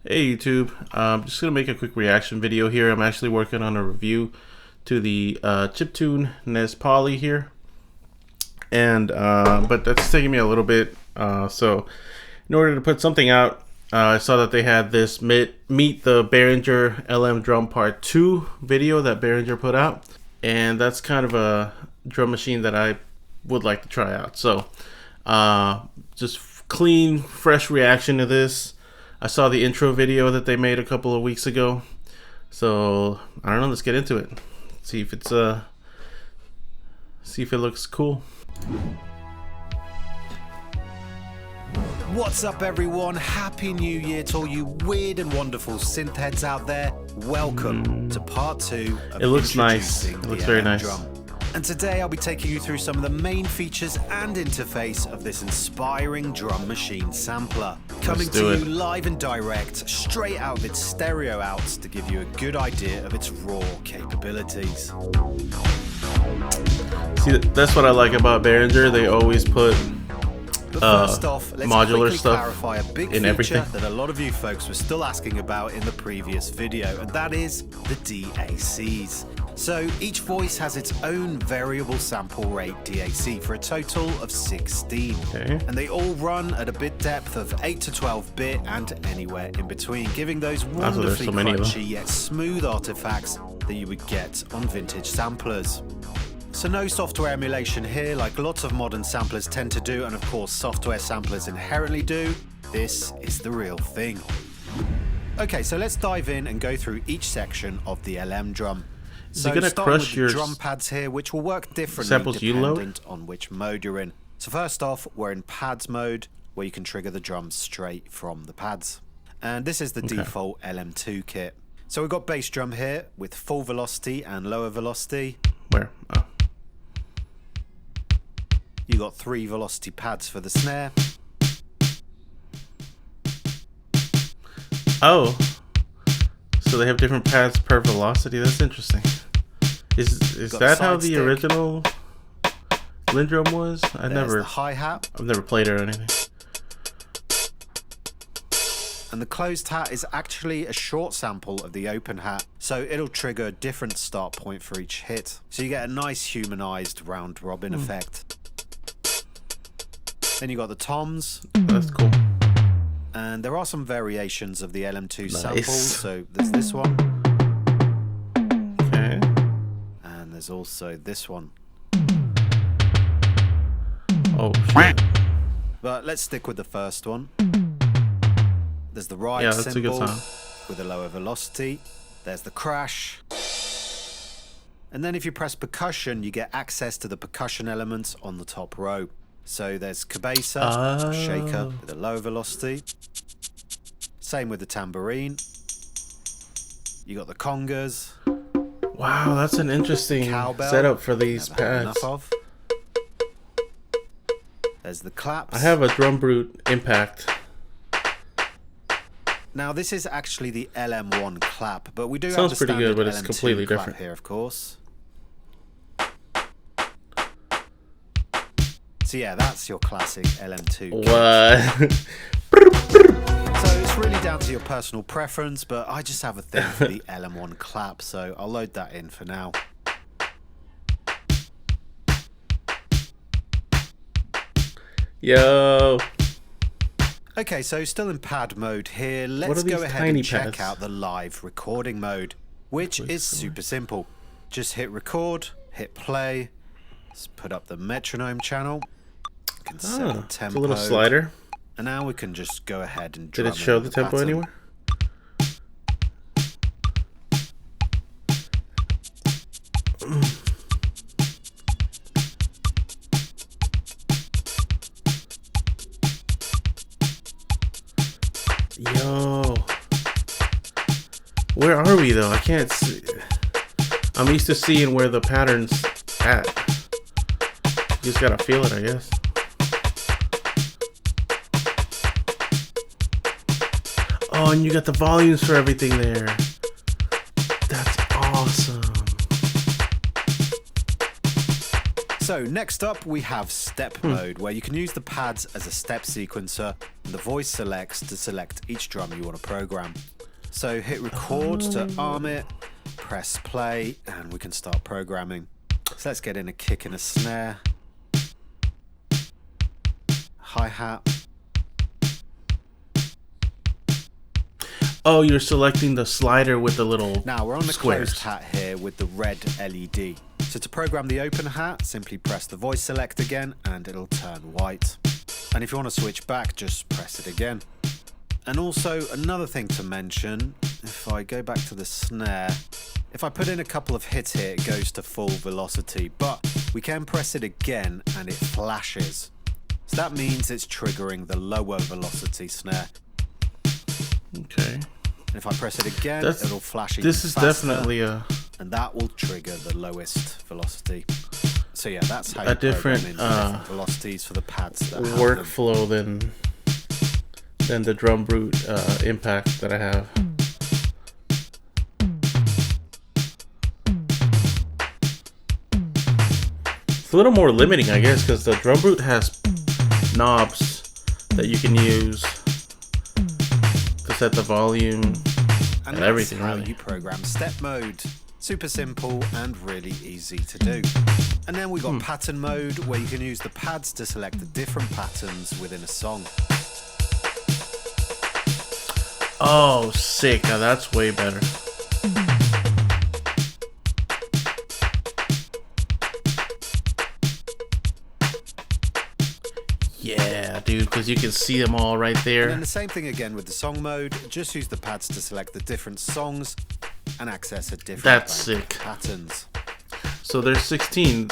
Hey YouTube, I'm just gonna make a quick reaction video here. I'm actually working on a review to the chiptune Nez Poly here, and but that's taking me a little bit. So in order to put something out, I saw that they had this meet the Behringer LM Drum Part 2 video that Behringer put out, and that's kind of a drum machine that I would like to try out. So just clean, fresh reaction to this. I saw the intro video that they made a couple of weeks ago, so I don't know. Let's get into it. See if it looks cool. What's up, everyone? Happy New Year to all you weird and wonderful synth heads out there. Welcome to part 2 of It looks nice. It looks very nice. Drum. And today I'll be taking you through some of the main features and interface of this inspiring drum machine sampler. Coming to you live and direct, straight out of its stereo outs to give you a good idea of its raw capabilities. See, that's what I like about Behringer. They always put First off, let's modular stuff clarify a big in feature everything that a lot of you folks were still asking about in the previous video, and that is the DACs. So each voice has its own variable sample rate DAC for a total of 16. Okay. And they all run at a bit depth of 8 to 12 bit and anywhere in between, giving those wonderfully crunchy yet smooth artifacts that you would get on vintage samplers. So no software emulation here like lots of modern samplers tend to do, and of course software samplers inherently do. This is the real thing. Okay, so let's dive in and go through each section of the LM drum. Is it gonna crush your drum pads here, which will work differently samples you load? dependent on which mode you're in. So first off, we're in pads mode, where you can trigger the drums straight from the pads. And this is the default LM2 kit. So we've got bass drum here with full velocity and lower velocity. Where? Oh. You got 3 velocity pads for the snare. Oh, so they have different pads per velocity. That's interesting. Is that how the original Lindrum was? There's the hi-hat. I've never played it or anything. And the closed hat is actually a short sample of the open hat, so it'll trigger a different start point for each hit. So you get a nice humanized round robin effect. Then you got the toms. That's cool. And there are some variations of the LM2 samples. So there's this one. Okay. And there's also this one. Oh shit. But let's stick with the first one. There's the ride Yeah, that's symbol a good sound. with a lower velocity. There's the crash. And then if you press percussion, you get access to the percussion elements on the top row. So there's cabeza, shaker with a low velocity. Same with the tambourine. You got the congas. Wow, that's an interesting setup for these pads. There's the claps. I have a Drum Brute Impact. Now this is actually the LM1 clap, but we do Sounds have the pretty good, but LM2 it's completely clap different here, of course. So yeah, that's your classic LM2. What? So it's really down to your personal preference, but I just have a thing for the LM1 clap, so I'll load that in for now. Yo. Okay, so still in pad mode here. Let's go ahead and check out the live recording mode, which is super simple. Just hit record, hit play, let's put up the metronome channel. Can set the tempo. It's a little slider. And now we can just go ahead and did it show the tempo anywhere? Yo, where are we though? I can't see. I'm used to seeing where the pattern's at. You just gotta feel it, I guess. Oh, and you got the volumes for everything there. That's awesome. So next up we have step mode, where you can use the pads as a step sequencer. and the voice selects to select each drum you want to program. So hit record to arm it, press play, and we can start programming. So let's get in a kick and a snare, hi-hat. Oh, you're selecting the slider with the little Now we're on the squares. closed hat here with the red LED. So to program the open hat, simply press the voice select again and it'll turn white. And if you want to switch back, just press it again. And also another thing to mention, if I go back to the snare, if I put in a couple of hits here, it goes to full velocity, but we can press it again and it flashes. So that means it's triggering the lower velocity snare. Okay. And if I press it again, it'll flash even This is faster, definitely a... and that will trigger the lowest velocity. So yeah, that's how you different, program in different velocities for the pads that have workflow than the drum brute impact that I have. It's a little more limiting, I guess, because the drum brute has knobs that you can use to set the volume and everything. How really, you program step mode. Super simple and really easy to do. And then we've got pattern mode, where you can use the pads to select the different patterns within a song. Oh, sick! Now that's way better. Yeah, dude, because you can see them all right there. And then the same thing again with the song mode. Just use the pads to select the different songs and access a different That's bank sick. of patterns. So there's 16.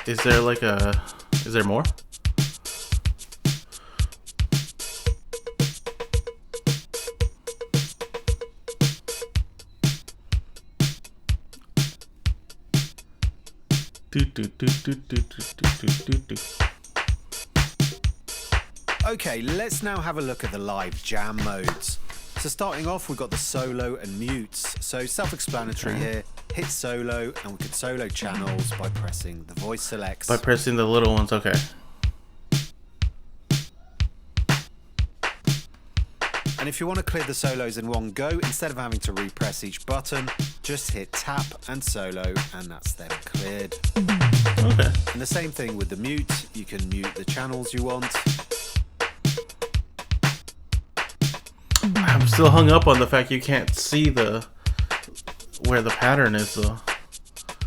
Is there like a... Is there more? Okay, let's now have a look at the live jam modes. So starting off, we've got the solo and mutes. So self-explanatory here, hit solo and we can solo channels by pressing the voice selects. By pressing the little ones, okay. And if you want to clear the solos in one go, instead of having to repress each button, just hit tap and solo and that's then cleared. Okay. And the same thing with the mute, you can mute the channels you want. I'm still hung up on the fact you can't see where the pattern is though.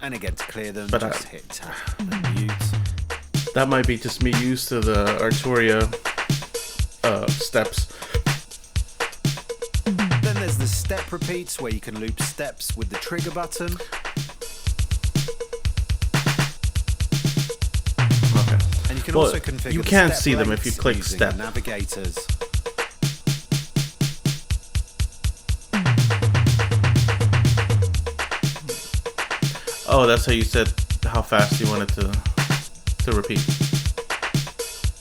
And again, to clear them, But just hit tap and mute. That might be just me used to the Arturia steps. Then there's the step repeats, where you can loop steps with the trigger button. Okay. And you can also configure you the can't step see them if you lengths click using step. the navigators. Oh, that's how you said how fast you wanted to repeat.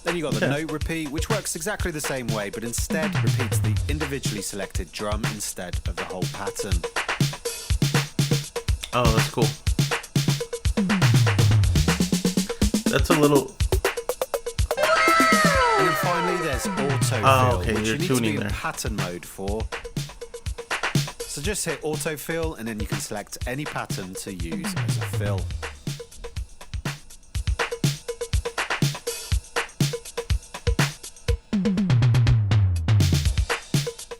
Then you got the note repeat, which works exactly the same way, but instead repeats the individually selected drum instead of the whole pattern. Oh, that's cool. That's a little... And then finally there's autofill, Oh, okay, which you're you need to be tuning in there. pattern mode for. So just hit autofill and then you can select any pattern to use as a fill.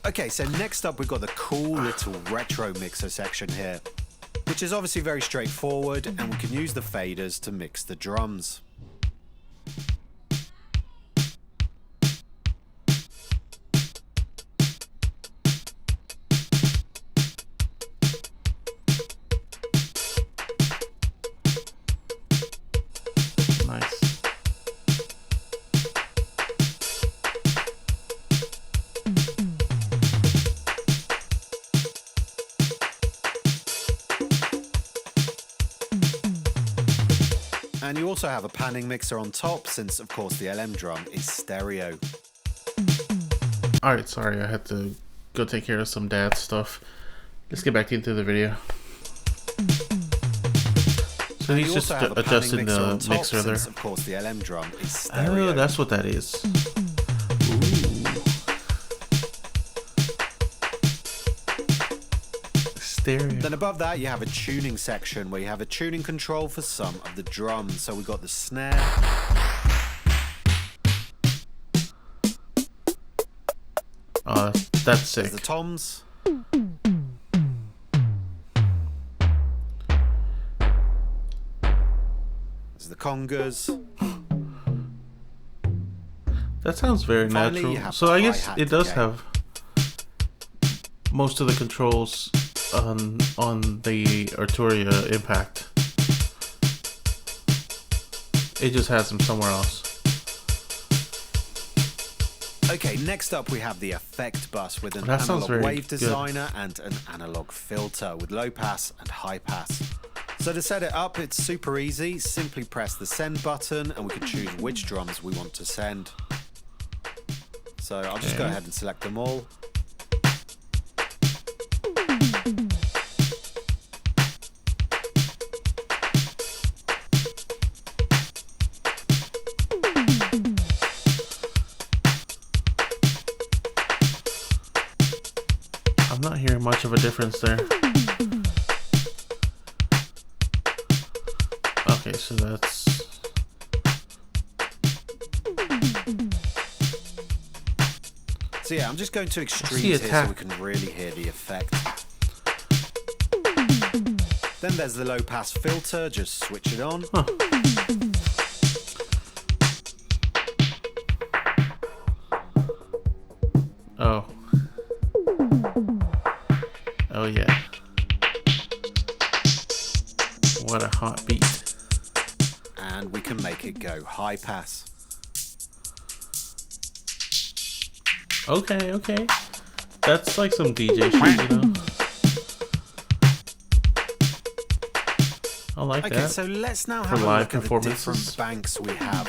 Okay, so next up we've got the cool little retro mixer section here, which is obviously very straightforward, and we can use the faders to mix the drums. Nice. And you also have a panning mixer on top, since of course the LM drum is stereo. Alright, sorry, I had to go take care of some dad stuff. Let's get back into the video. So he's just adjusting the mixer there. Since, of course, the LM drum is stereo. Oh, that's what that is. Ooh. stereo. Then above that you have a tuning section where you have a tuning control for some of the drums. So we've got the snare, that's sick. there's the toms, there's the congas. That sounds very Finally, natural. So I guess it does have most of the controls on the Arturia Impact. It just has them somewhere else. Okay, next up we have the effect bus with an That sounds analog very wave good. designer and an analog filter with low pass and high pass. So to set it up, it's super easy. Simply press the send button and we can choose which drums we want to send. So I'll just go ahead and select them all. I'm not hearing much of a difference there. Okay, so that's... So yeah, I'm just going to extremes here so we can really hear the effect. Then there's the low pass filter, just switch it on. Huh. Oh. Oh yeah. What a hot beat. And we can make it go high pass. Okay, okay. That's like some DJ shit, you know? I like that. Okay, so let's now have a live look at the performances. different banks we have.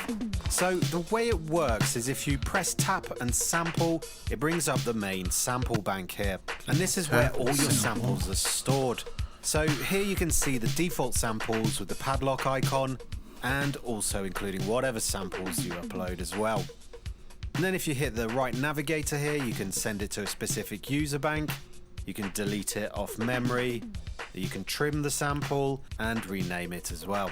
So the way it works is if you press tap and sample, it brings up the main sample bank here. And this is where all your samples are stored. So here you can see the default samples with the padlock icon and also including whatever samples you upload as well. And then if you hit the right navigator here, you can send it to a specific user bank. You can delete it off memory. You can trim the sample and rename it as well.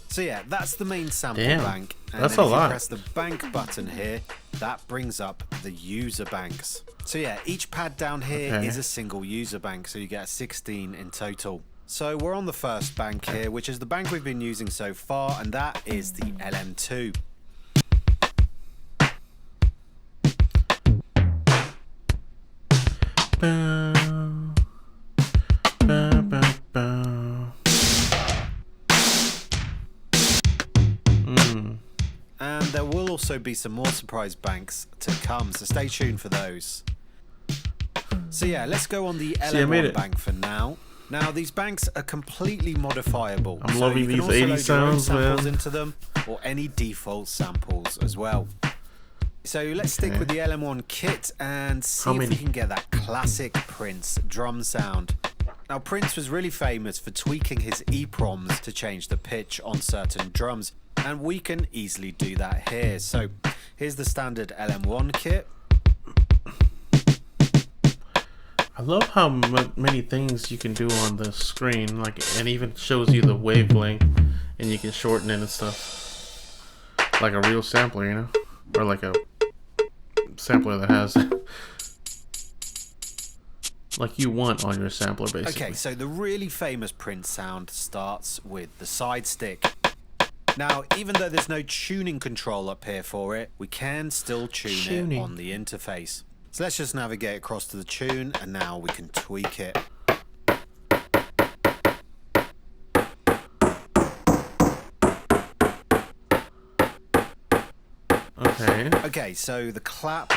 So yeah, that's the main sample bank. And that's then a if lot. you press the bank button here, that brings up the user banks. So yeah, each pad down here is a single user bank, so you get 16 in total. So we're on the first bank here, which is the bank we've been using so far, and that is the LM2. And there will also be some more surprise banks to come, so stay tuned for those. So yeah, let's go on the LM1 bank for now. Now these banks are completely modifiable. I'm loving these 80 sounds, samples man. into them, or any default samples as well. So let's stick with the LM1 kit and see if we can get that classic Prince drum sound. Now Prince was really famous for tweaking his EPROMs to change the pitch on certain drums, and we can easily do that here. So here's the standard LM1 kit. I love how many things you can do on the screen, like, and even shows you the wavelength, and you can shorten it and stuff, like a real sampler, you know, or like a sampler that has like you want on your sampler, basically. Okay, so the really famous Prince sound starts with the side stick. Now, even though there's no tuning control up here for it, we can still tune it on the interface. So let's just navigate across to the tune, and now we can tweak it. Okay, so the clap.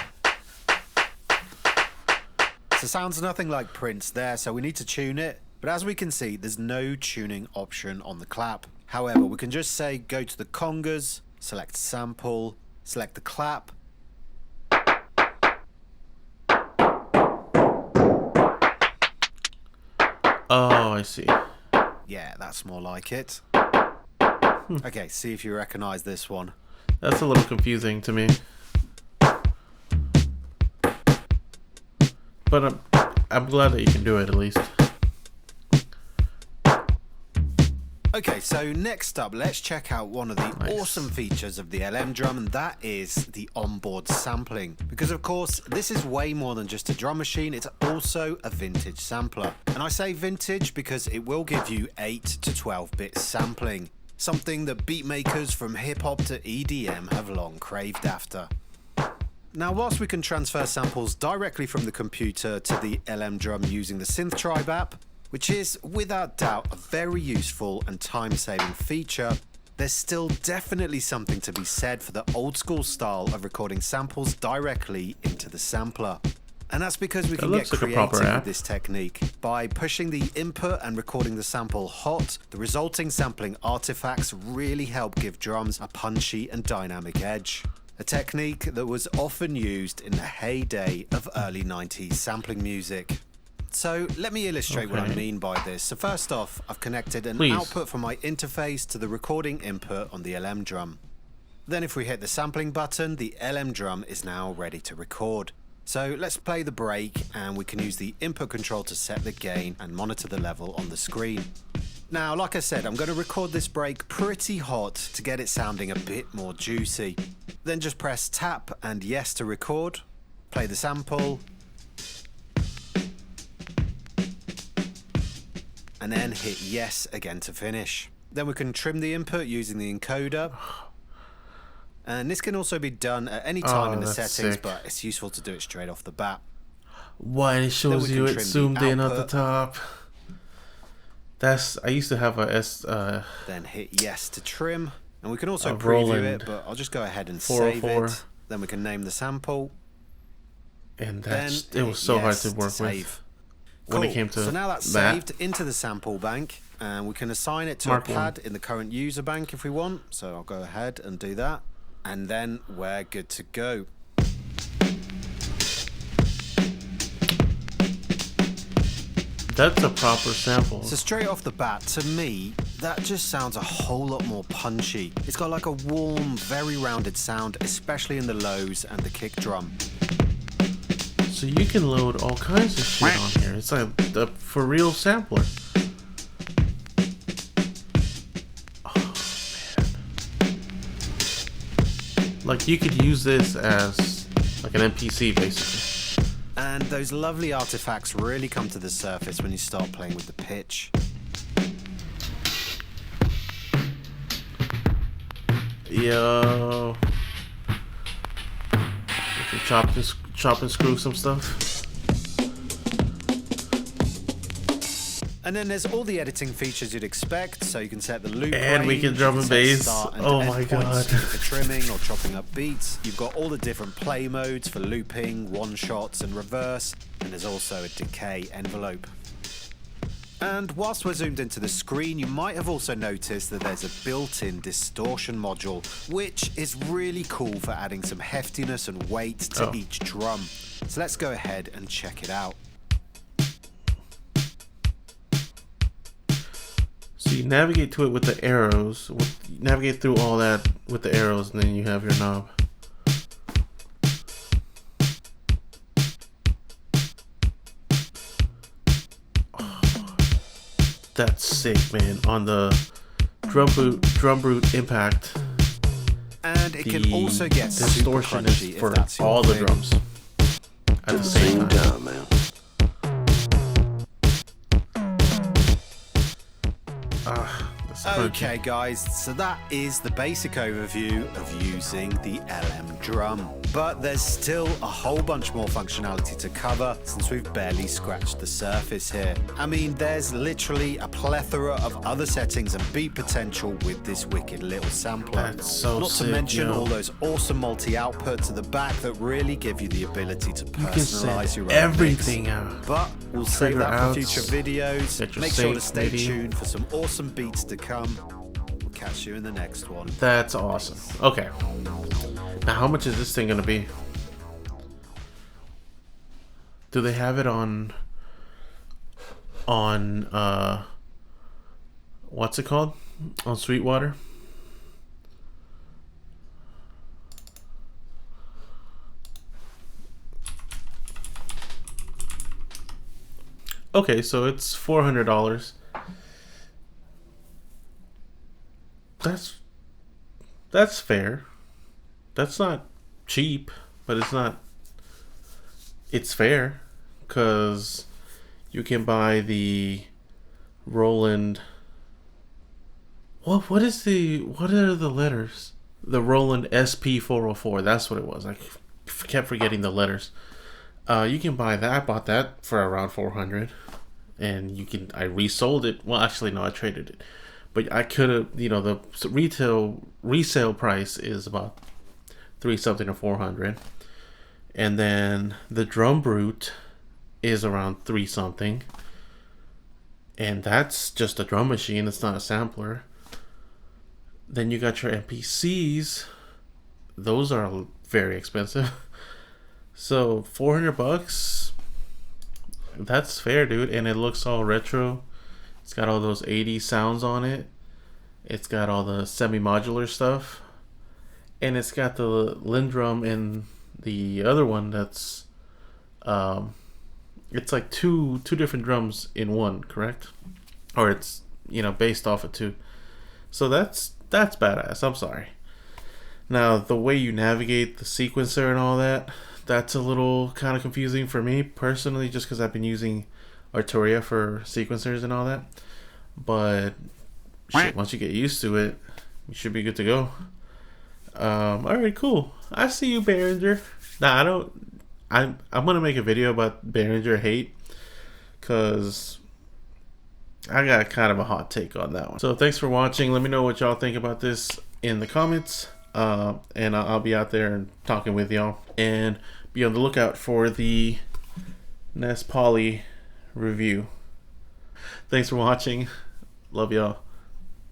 So sounds nothing like Prince there, so we need to tune it. But as we can see, there's no tuning option on the clap. However, we can just say go to the congas, select sample, select the clap. Oh, I see. Yeah, that's more like it. Okay, see if you recognize this one. That's a little confusing to me. But I'm glad that you can do it at least. Okay, so next up, let's check out one of the awesome features of the LM drum, and that is the onboard sampling. Because of course, this is way more than just a drum machine, it's also a vintage sampler. And I say vintage because it will give you 8 to 12-bit sampling, something that beat makers from hip-hop to EDM have long craved after. Now, whilst we can transfer samples directly from the computer to the LM drum using the Synth Tribe app, which is without doubt a very useful and time-saving feature, there's still definitely something to be said for the old school style of recording samples directly into the sampler. And that's because we can get creative with this technique. By pushing the input and recording the sample hot, the resulting sampling artifacts really help give drums a punchy and dynamic edge. A technique that was often used in the heyday of early 90s sampling music. So let me illustrate what I mean by this. So first off, I've connected an output from my interface to the recording input on the LM drum. Then if we hit the sampling button, the LM drum is now ready to record. So let's play the break, and we can use the input control to set the gain and monitor the level on the screen. Now, like I said, I'm going to record this break pretty hot to get it sounding a bit more juicy. Then just press tap and yes to record, play the sample, and then hit yes again to finish. Then we can trim the input using the encoder. And this can also be done at any time in the settings, but it's useful to do it straight off the bat. Why it shows you it zoomed in at the top. I used to have a S. Then hit yes to trim, and we can also preview it, but I'll just go ahead and save it. Then we can name the sample. And it was so hard to work with. Cool. When it came to so now that's saved into the sample bank, and we can assign it to a pad in the current user bank if we want. So I'll go ahead and do that, and then we're good to go. That's a proper sample. So straight off the bat, to me, that just sounds a whole lot more punchy. It's got like a warm, very rounded sound, especially in the lows and the kick drum. So you can load all kinds of shit on here. It's like a for real sampler. Oh man. Like you could use this as like an MPC basically. And those lovely artifacts really come to the surface when you start playing with the pitch. Yo. You can chop and screw some stuff. And then there's all the editing features you'd expect, so you can set the loop and range, we can drum and bass. Oh my god. For trimming or chopping up beats. You've got all the different play modes for looping, one shots and reverse, and there's also a decay envelope. And whilst we're zoomed into the screen, you might have also noticed that there's a built-in distortion module, which is really cool for adding some heftiness and weight to each drum. So let's go ahead and check it out. So you navigate to it with the arrows, navigate through all that with the arrows, and then you have your knob. That's sick, man. On the drum brute impact, and it can also get distortion is for all the drums at the same time, man. Okay guys, so that is the basic overview of using the LM drum. But there's still a whole bunch more functionality to cover since we've barely scratched the surface here. I mean, there's literally a plethora of other settings and beat potential with this wicked little sampler. That's so Not sick, to mention all those awesome multi-outputs at the back that really give you the ability to personalize your own everything mix. out. But we'll save that for future videos. Make sure to stay tuned for some awesome beats to come. We'll catch you in the next one. That's awesome. Okay. Now, how much is this thing gonna be? Do they have it on what's it called? On Sweetwater? Okay, so it's $400. that's fair. That's not cheap, but it's fair, because you can buy the Roland. What are the letters? The Roland SP404. That's what it was. I kept forgetting the letters. You can buy that. I bought that for around 400, and I resold it. Well, actually, no, I traded it. But I could have, the resale price is about 3 something or 400, and then the Drum Brute is around 3 something, and that's just a drum machine. It's not a sampler. Then you got your MPCs. Those are very expensive. So $400, that's fair, dude. And it looks all retro. It's got all those 80s sounds on it. It's got all the semi-modular stuff. And it's got the Lindrum and the other one that's it's like two different drums in one, correct? Or it's, based off of two. So that's badass. I'm sorry. Now, the way you navigate the sequencer and all that, that's a little kind of confusing for me personally, just because I've been using Arturia for sequencers and all that. But shit, once you get used to it, you should be good to go. Alright, cool. I see you, Behringer. Nah, I'm gonna make a video about Behringer hate, because I got kind of a hot take on that one. So thanks for watching. Let me know what y'all think about this in the comments. And I'll be out there and talking with y'all. And be on the lookout for the Les Pauli review. Thanks for watching. Love y'all.